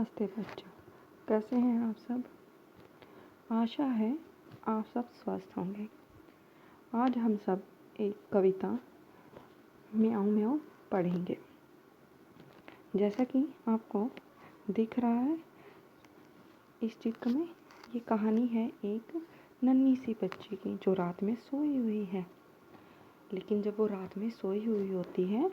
नमस्ते बच्चों, कैसे हैं आप सब। आशा है आप सब स्वस्थ होंगे। आज हम सब एक कविता म्याऊं म्याऊं पढ़ेंगे। जैसा कि आपको दिख रहा है इस चित्र में, ये कहानी है एक नन्ही सी बच्ची की जो रात में सोई हुई है। लेकिन जब वो रात में सोई हुई होती है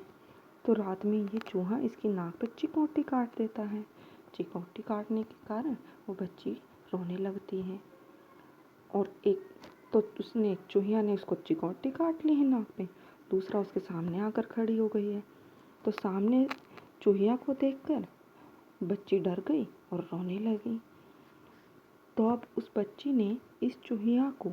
तो रात में ये चूहा इसकी नाक पर चिकोटी काट देता है। चिकोटी काटने के कारण वो बच्ची रोने लगती है और चूहिया ने उसको चिकोटी काट ली है नाक पे, दूसरा उसके सामने आकर खड़ी हो गई है। तो सामने चूहिया को देखकर बच्ची डर गई और रोने लगी। तो अब उस बच्ची ने इस चूहिया को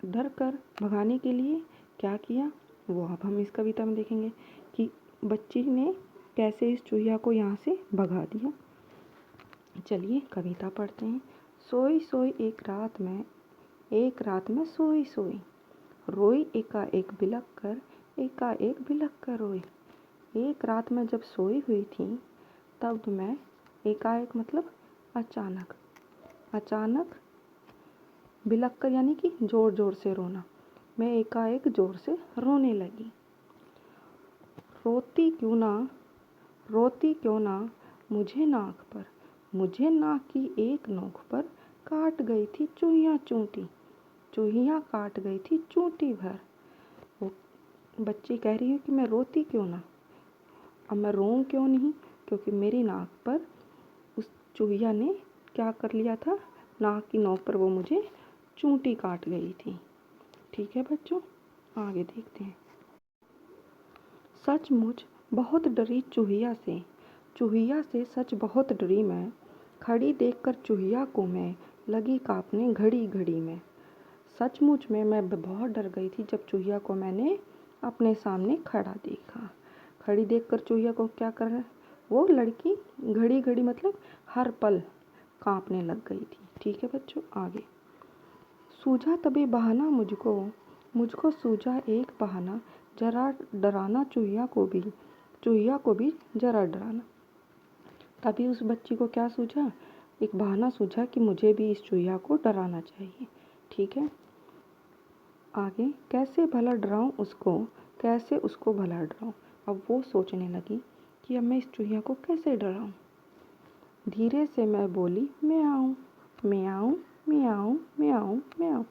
डर कर भगाने के लिए क्या किया, वो अब हम इस कविता में देखेंगे कि बच्ची ने कैसे इस चूहिया को यहाँ से भगा दिया। चलिए कविता पढ़ते हैं। सोई सोई एक रात में सोई सोई, रोई एकाएक बिलख कर रोई। एक रात में जब सोई हुई थी तब मैं एकाएक मतलब अचानक बिलख कर यानी कि ज़ोर ज़ोर से रोना, मैं एकाएक ज़ोर से रोने लगी। रोती क्यों ना मुझे नाक की एक नोक पर काट गई थी चूहिया काट गई थी चूंटी भर। वो बच्ची कह रही है कि मैं रोती क्यों ना, अब मैं रोऊं क्यों नहीं, क्योंकि मेरी नाक पर उस चूहिया ने क्या कर लिया था, नाक की नोक पर वो मुझे चूंटी काट गई थी। ठीक है बच्चों, आगे देखते हैं। सचमुच बहुत डरी चूहिया से सच बहुत डरी मैं, खड़ी देखकर चूहिया को मैं लगी कांपने घड़ी में। सचमुच में मैं बहुत डर गई थी जब चूहिया को मैंने अपने सामने खड़ा देखा। खड़ी देखकर चूहिया को क्या कर रहा है, वो लड़की घड़ी मतलब हर पल कांपने लग गई थी। ठीक है बच्चों, आगे। सूझा तभी बहाना मुझको सूझा एक बहाना, जरा डराना चूहिया को भी जरा डराना। तभी उस बच्ची को क्या सूझा, एक बहाना सूझा कि मुझे भी इस चूहिया को डराना चाहिए। ठीक है, आगे। कैसे उसको भला डराऊं। अब वो सोचने लगी कि अब मैं इस चूहिया को कैसे डराऊं। धीरे से मैं बोली म्याऊं म्याऊं म्याऊं म्याऊं म्याऊं।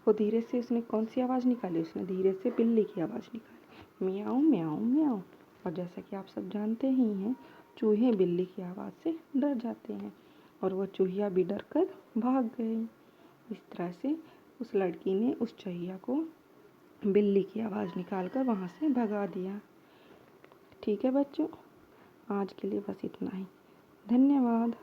वो धीरे से उसने कौन सी आवाज़ निकाली, उसने धीरे से बिल्ली की आवाज़ निकाली, म्याऊं म्याऊं म्याऊं। और जैसा कि आप सब जानते ही हैं, चूहे बिल्ली की आवाज़ से डर जाते हैं और वो चूहिया भी डर कर भाग गई। इस तरह से उस लड़की ने उस चूहिया को बिल्ली की आवाज़ निकाल कर वहाँ से भगा दिया। ठीक है बच्चों, आज के लिए बस इतना ही। धन्यवाद।